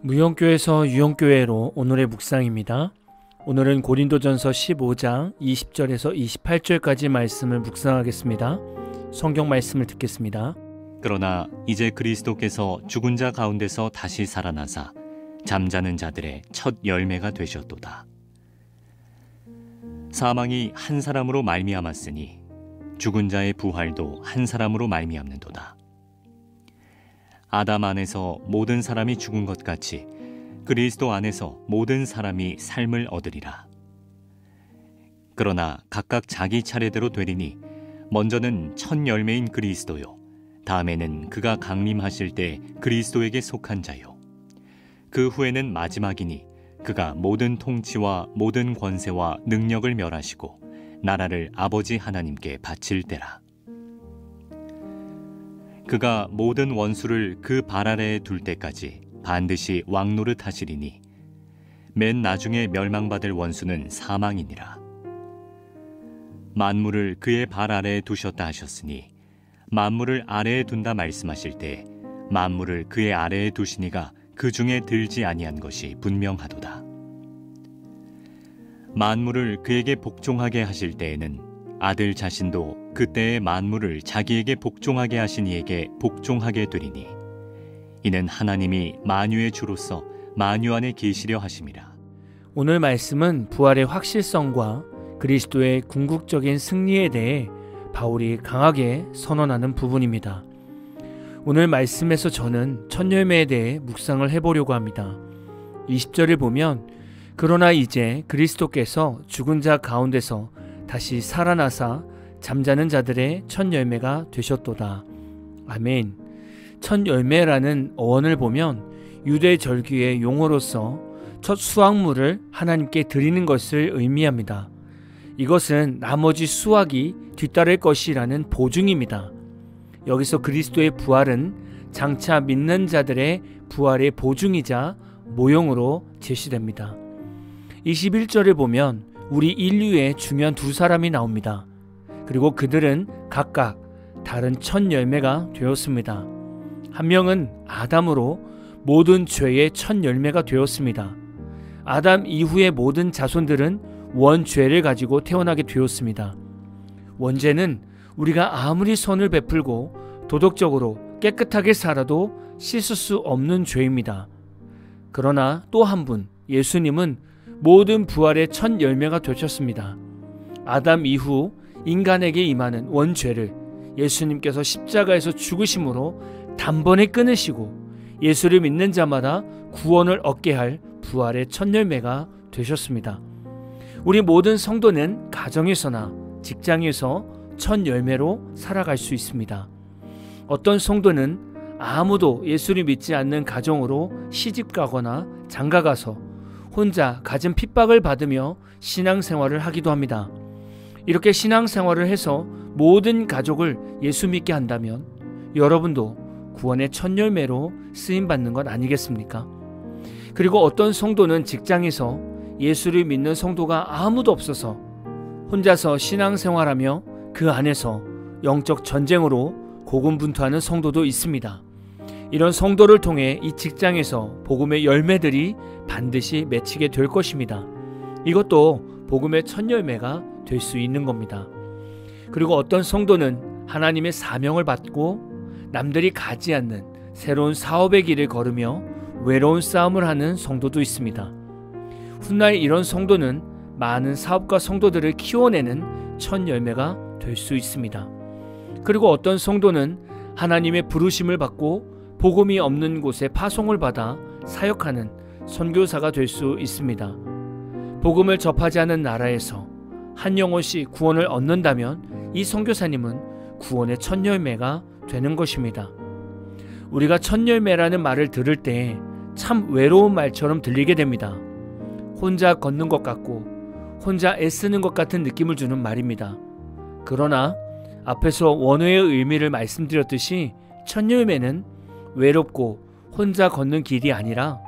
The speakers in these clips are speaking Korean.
무용교에서 유용교회로 오늘의 묵상입니다. 오늘은 고린도전서 15장 20절에서 28절까지 말씀을 묵상하겠습니다. 성경 말씀을 듣겠습니다. 그러나 이제 그리스도께서 죽은 자 가운데서 다시 살아나사 잠자는 자들의 첫 열매가 되셨도다. 사망이 한 사람으로 말미암았으니 죽은 자의 부활도 한 사람으로 말미암는도다. 아담 안에서 모든 사람이 죽은 것 같이 그리스도 안에서 모든 사람이 삶을 얻으리라. 그러나 각각 자기 차례대로 되리니 먼저는 첫 열매인 그리스도요, 다음에는 그가 강림하실 때 그리스도에게 속한 자요, 그 후에는 마지막이니 그가 모든 통치와 모든 권세와 능력을 멸하시고 나라를 아버지 하나님께 바칠 때라. 그가 모든 원수를 그 발 아래에 둘 때까지 반드시 왕노릇 하시리니 맨 나중에 멸망받을 원수는 사망이니라. 만물을 그의 발 아래에 두셨다 하셨으니 만물을 아래에 둔다 말씀하실 때 만물을 그의 아래에 두시니가 그 중에 들지 아니한 것이 분명하도다. 만물을 그에게 복종하게 하실 때에는 아들 자신도 그때의 만물을 자기에게 복종하게 하신 이에게 복종하게 되리니 이는 하나님이 만유의 주로서 만유 안에 계시려 하심이라. 오늘 말씀은 부활의 확실성과 그리스도의 궁극적인 승리에 대해 바울이 강하게 선언하는 부분입니다. 오늘 말씀에서 저는 첫 열매에 대해 묵상을 해보려고 합니다. 20절을 보면 그러나 이제 그리스도께서 죽은 자 가운데서 다시 살아나사 잠자는 자들의 첫 열매가 되셨도다. 아멘. 첫 열매라는 어원을 보면 유대 절기의 용어로서 첫 수확물을 하나님께 드리는 것을 의미합니다. 이것은 나머지 수확이 뒤따를 것이라는 보증입니다. 여기서 그리스도의 부활은 장차 믿는 자들의 부활의 보증이자 모형으로 제시됩니다. 21절을 보면 우리 인류의 중요한 두 사람이 나옵니다. 그리고 그들은 각각 다른 첫 열매가 되었습니다. 한 명은 아담으로 모든 죄의 첫 열매가 되었습니다. 아담 이후의 모든 자손들은 원죄를 가지고 태어나게 되었습니다. 원죄는 우리가 아무리 선을 베풀고 도덕적으로 깨끗하게 살아도 씻을 수 없는 죄입니다. 그러나 또 한 분, 예수님은 모든 부활의 첫 열매가 되셨습니다. 아담 이후 인간에게 임하는 원죄를 예수님께서 십자가에서 죽으심으로 단번에 끊으시고 예수를 믿는 자마다 구원을 얻게 할 부활의 첫 열매가 되셨습니다. 우리 모든 성도는 가정에서나 직장에서 첫 열매로 살아갈 수 있습니다. 어떤 성도는 아무도 예수를 믿지 않는 가정으로 시집가거나 장가가서 혼자 갖은 핍박을 받으며 신앙생활을 하기도 합니다. 이렇게 신앙생활을 해서 모든 가족을 예수 믿게 한다면 여러분도 구원의 첫 열매로 쓰임받는 것 아니겠습니까? 그리고 어떤 성도는 직장에서 예수를 믿는 성도가 아무도 없어서 혼자서 신앙생활하며 그 안에서 영적 전쟁으로 고군분투하는 성도도 있습니다. 이런 성도를 통해 이 직장에서 복음의 열매들이 반드시 맺히게 될 것입니다. 이것도 복음의 첫 열매가 될 수 있는 겁니다. 그리고 어떤 성도는 하나님의 사명을 받고 남들이 가지 않는 새로운 사업의 길을 걸으며 외로운 싸움을 하는 성도도 있습니다. 훗날 이런 성도는 많은 사업가 성도들을 키워내는 첫 열매가 될 수 있습니다. 그리고 어떤 성도는 하나님의 부르심을 받고 복음이 없는 곳에 파송을 받아 사역하는 선교사가 될 수 있습니다. 복음을 접하지 않은 나라에서 한 영혼씩 구원을 얻는다면 이 선교사님은 구원의 첫 열매가 되는 것입니다. 우리가 첫 열매라는 말을 들을 때 참 외로운 말처럼 들리게 됩니다. 혼자 걷는 것 같고 혼자 애쓰는 것 같은 느낌을 주는 말입니다. 그러나 앞에서 원어의 의미를 말씀드렸듯이 첫 열매는 외롭고 혼자 걷는 길이 아니라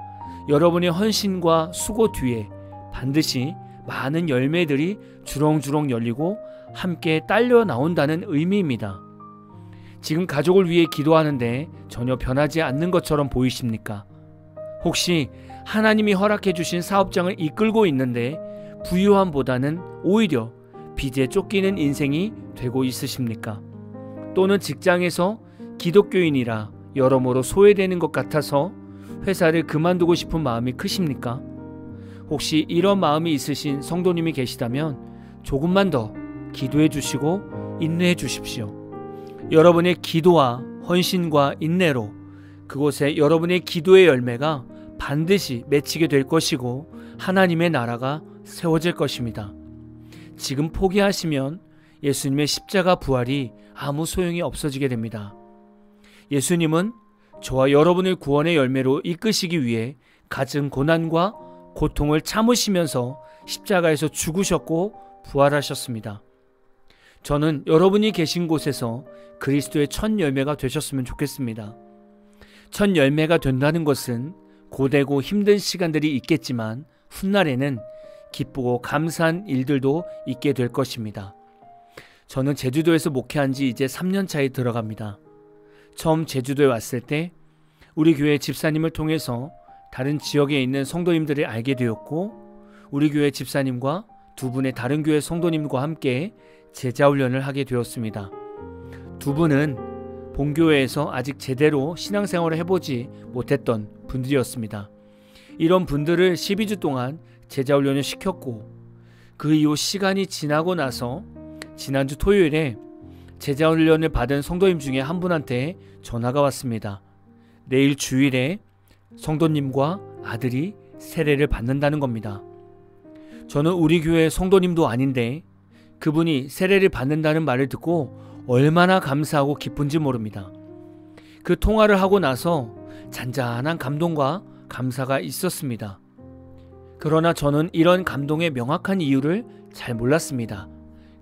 여러분의 헌신과 수고 뒤에 반드시 많은 열매들이 주렁주렁 열리고 함께 딸려 나온다는 의미입니다. 지금 가족을 위해 기도하는데 전혀 변하지 않는 것처럼 보이십니까? 혹시 하나님이 허락해 주신 사업장을 이끌고 있는데 부유함보다는 오히려 빚에 쫓기는 인생이 되고 있으십니까? 또는 직장에서 기독교인이라 여러모로 소외되는 것 같아서 회사를 그만두고 싶은 마음이 크십니까? 혹시 이런 마음이 있으신 성도님이 계시다면 조금만 더 기도해 주시고 인내해 주십시오. 여러분의 기도와 헌신과 인내로 그곳에 여러분의 기도의 열매가 반드시 맺히게 될 것이고 하나님의 나라가 세워질 것입니다. 지금 포기하시면 예수님의 십자가 부활이 아무 소용이 없어지게 됩니다. 예수님은 저와 여러분을 구원의 열매로 이끄시기 위해 갖은 고난과 고통을 참으시면서 십자가에서 죽으셨고 부활하셨습니다. 저는 여러분이 계신 곳에서 그리스도의 첫 열매가 되셨으면 좋겠습니다. 첫 열매가 된다는 것은 고되고 힘든 시간들이 있겠지만 훗날에는 기쁘고 감사한 일들도 있게 될 것입니다. 저는 제주도에서 목회한 지 이제 3년 차에 들어갑니다. 처음 제주도에 왔을 때 우리 교회 집사님을 통해서 다른 지역에 있는 성도님들을 알게 되었고 우리 교회 집사님과 두 분의 다른 교회 성도님과 함께 제자훈련을 하게 되었습니다. 두 분은 본교회에서 아직 제대로 신앙생활을 해보지 못했던 분들이었습니다. 이런 분들을 12주 동안 제자훈련을 시켰고 그 이후 시간이 지나고 나서 지난주 토요일에 제자훈련을 받은 성도님 중에 한 분한테 전화가 왔습니다. 내일 주일에 성도님과 아들이 세례를 받는다는 겁니다. 저는 우리 교회 성도님도 아닌데 그분이 세례를 받는다는 말을 듣고 얼마나 감사하고 기쁜지 모릅니다. 그 통화를 하고 나서 잔잔한 감동과 감사가 있었습니다. 그러나 저는 이런 감동의 명확한 이유를 잘 몰랐습니다.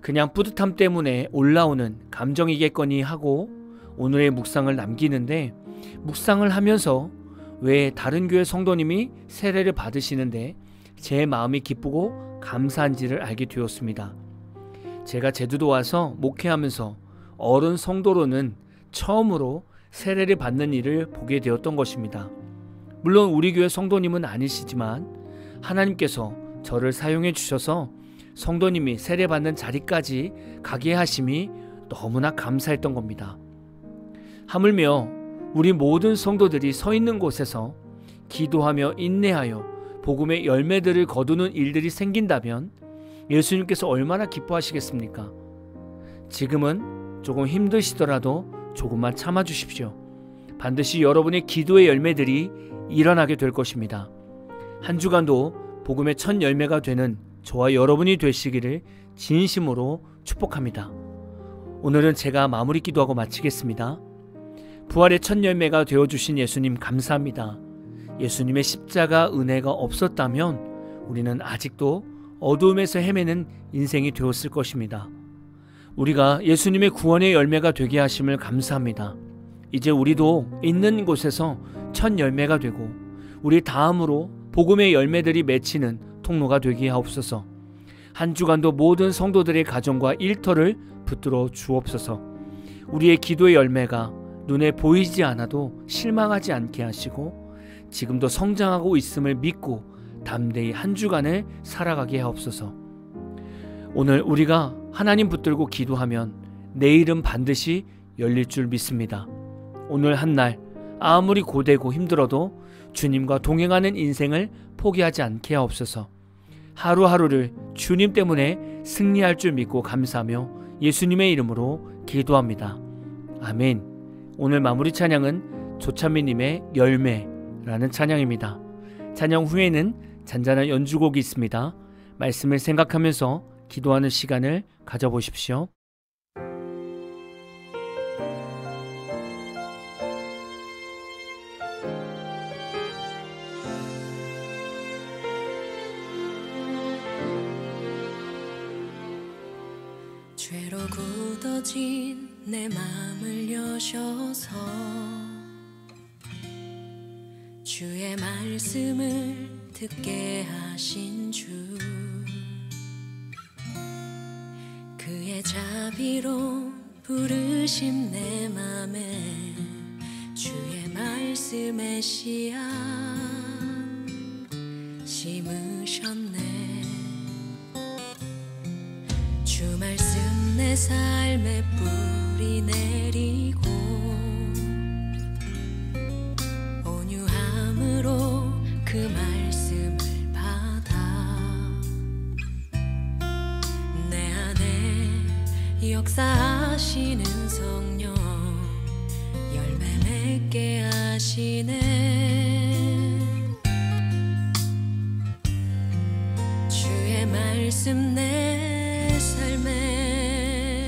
그냥 뿌듯함 때문에 올라오는 감정이겠거니 하고 오늘의 묵상을 남기는데 묵상을 하면서 왜 다른 교회 성도님이 세례를 받으시는데 제 마음이 기쁘고 감사한지를 알게 되었습니다. 제가 제주도 와서 목회하면서 어른 성도로는 처음으로 세례를 받는 일을 보게 되었던 것입니다. 물론 우리 교회 성도님은 아니시지만 하나님께서 저를 사용해 주셔서 성도님이 세례받는 자리까지 가게 하심이 너무나 감사했던 겁니다. 하물며 우리 모든 성도들이 서 있는 곳에서 기도하며 인내하여 복음의 열매들을 거두는 일들이 생긴다면 예수님께서 얼마나 기뻐하시겠습니까? 지금은 조금 힘드시더라도 조금만 참아주십시오. 반드시 여러분의 기도의 열매들이 일어나게 될 것입니다. 한 주간도 복음의 첫 열매가 되는 저와 여러분이 되시기를 진심으로 축복합니다. 오늘은 제가 마무리 기도하고 마치겠습니다. 부활의 첫 열매가 되어주신 예수님 감사합니다. 예수님의 십자가 은혜가 없었다면 우리는 아직도 어두움에서 헤매는 인생이 되었을 것입니다. 우리가 예수님의 구원의 열매가 되게 하심을 감사합니다. 이제 우리도 있는 곳에서 첫 열매가 되고 우리 다음으로 복음의 열매들이 맺히는 통로가 되게 하옵소서. 한 주간도 모든 성도들의 가정과 일터를 붙들어 주옵소서. 우리의 기도의 열매가 눈에 보이지 않아도 실망하지 않게 하시고 지금도 성장하고 있음을 믿고 담대히 한 주간을 살아가게 하옵소서. 오늘 우리가 하나님 붙들고 기도하면 내일은 반드시 열릴 줄 믿습니다. 오늘 한 날 아무리 고되고 힘들어도 주님과 동행하는 인생을 포기하지 않게 하옵소서. 하루하루를 주님 때문에 승리할 줄 믿고 감사하며 예수님의 이름으로 기도합니다. 아멘. 오늘 마무리 찬양은 조찬미님의 열매라는 찬양입니다. 찬양 후에는 잔잔한 연주곡이 있습니다. 말씀을 생각하면서 기도하는 시간을 가져보십시오. 죄로 굳어진 내 맘을 여셔서 주의 말씀을 듣게 하신 주, 그의 자비로 부르심 내 맘에 주의 말씀의 씨앗 심으셨네. 주 말씀 내 삶에 뿌리 내리고 온유함으로 그 말씀을 받아 내 안에 역사하시는 성령 열매 맺게 하시네. 주의 말씀 내 삶에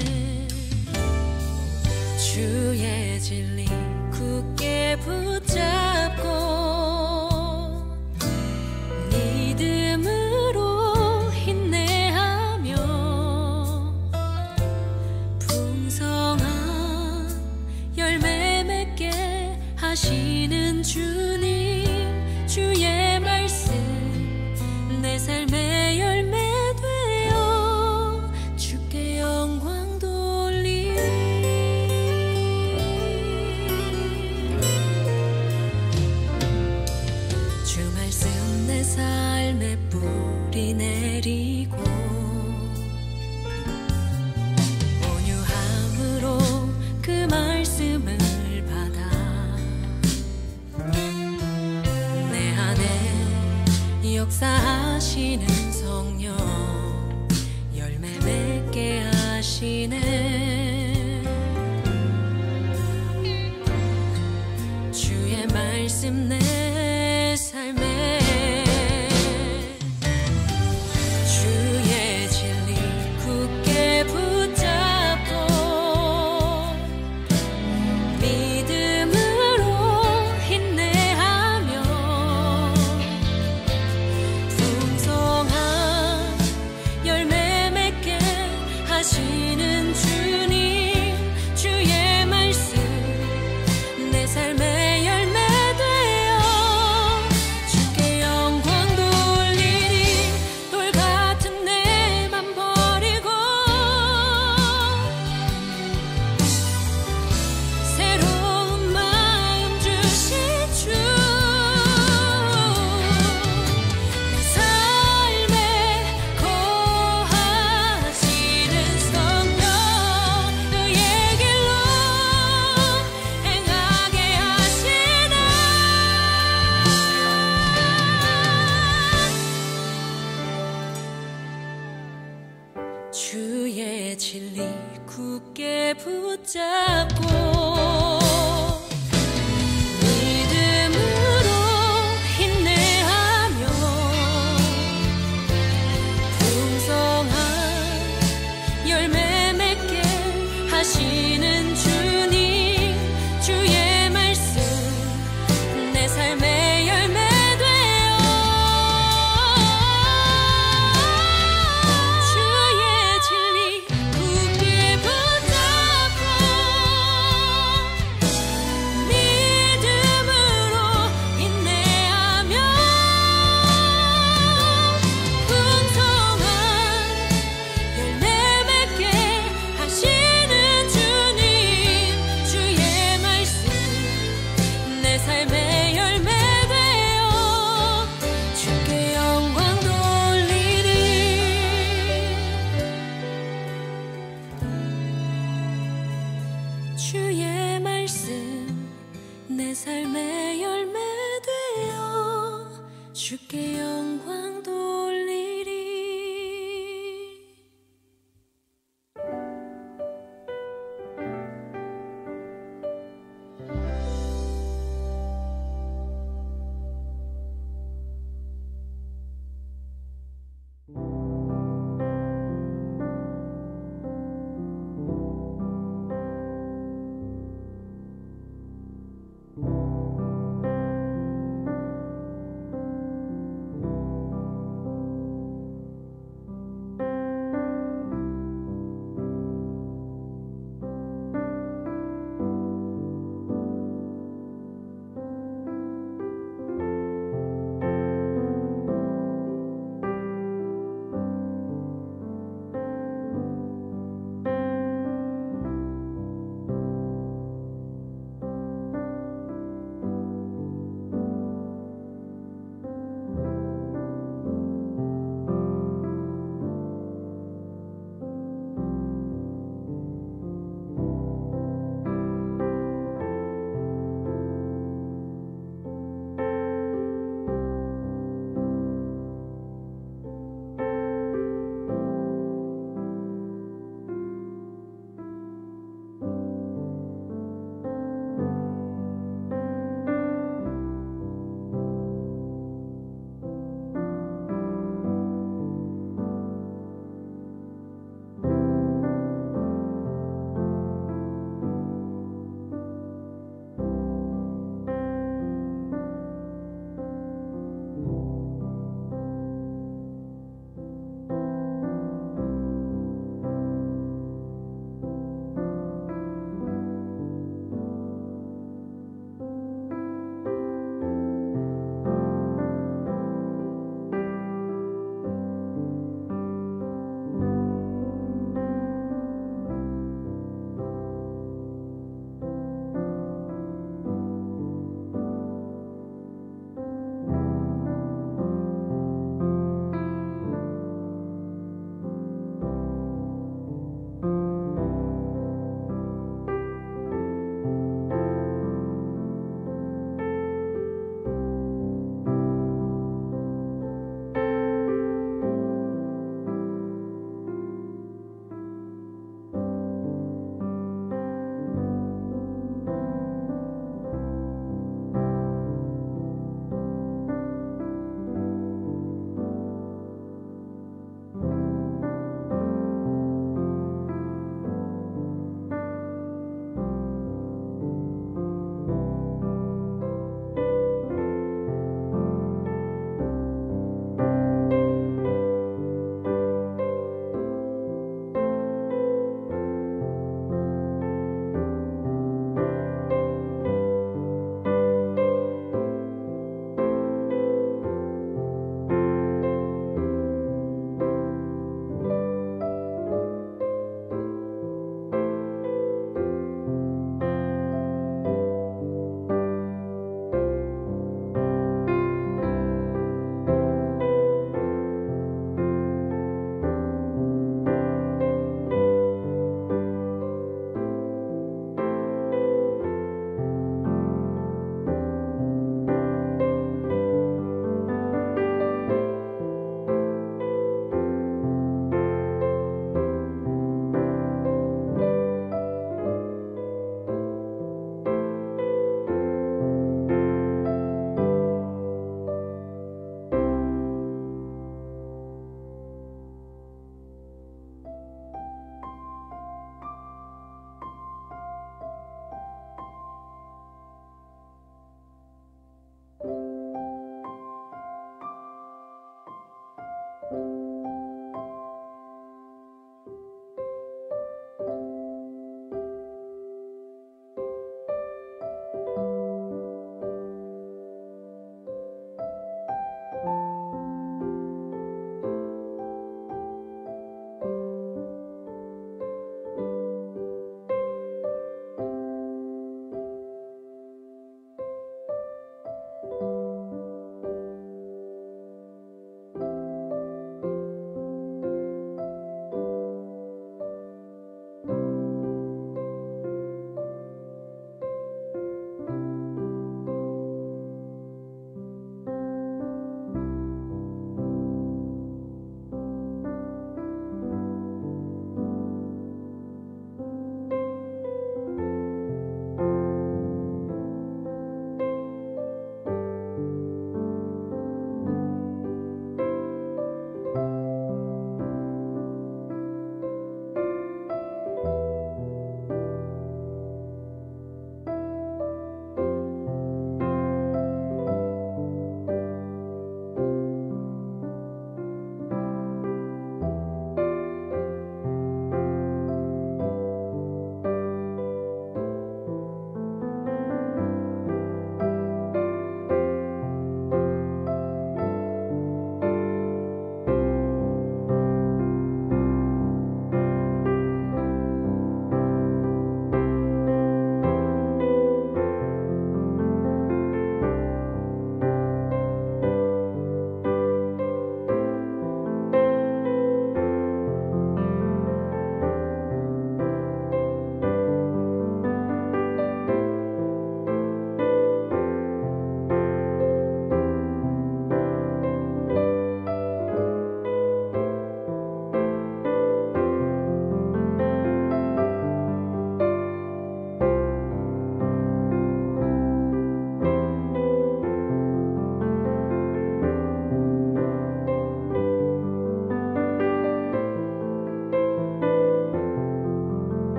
주의 진리 굳게 붙잡고 믿음으로 인내하며 풍성한 열매 맺게 하시는 주님, 주의 말씀 내 삶의 열매 되어 주께 영광 돌리리. 주 말씀 내 삶에 뿌리 내리고 온유함으로 그 말씀을 받아 내 안에 역사하시는 성령 열매 맺게 하시네. 주의 말씀 내 삶에 주의 진리 굳게 붙잡고 믿음으로 인내하며 풍성한 열매 맺게 하시는 주님, 주의 말씀 내 삶의 열매 되어 주께 영광 돌리리. 돌 같은 내맘 버리고 새로운 마음 주신 주, 내 삶에 거하시는 성령 그의 길로 행하게 하시네. 주의 진리 굳게 붙잡고 믿음으로 인내하며 풍성한 열매 맺게 하시는 주님, 주의 말씀 내 삶의 열매 되어 주의 진리 굳게 붙잡고 믿음으로 인내하며 풍성한 열매 맺게 하시는 주님, 주의 말씀 내 삶의 열매 되어 주께 영광 돌리리. 주의 말씀 내 삶의 열매 되어 주께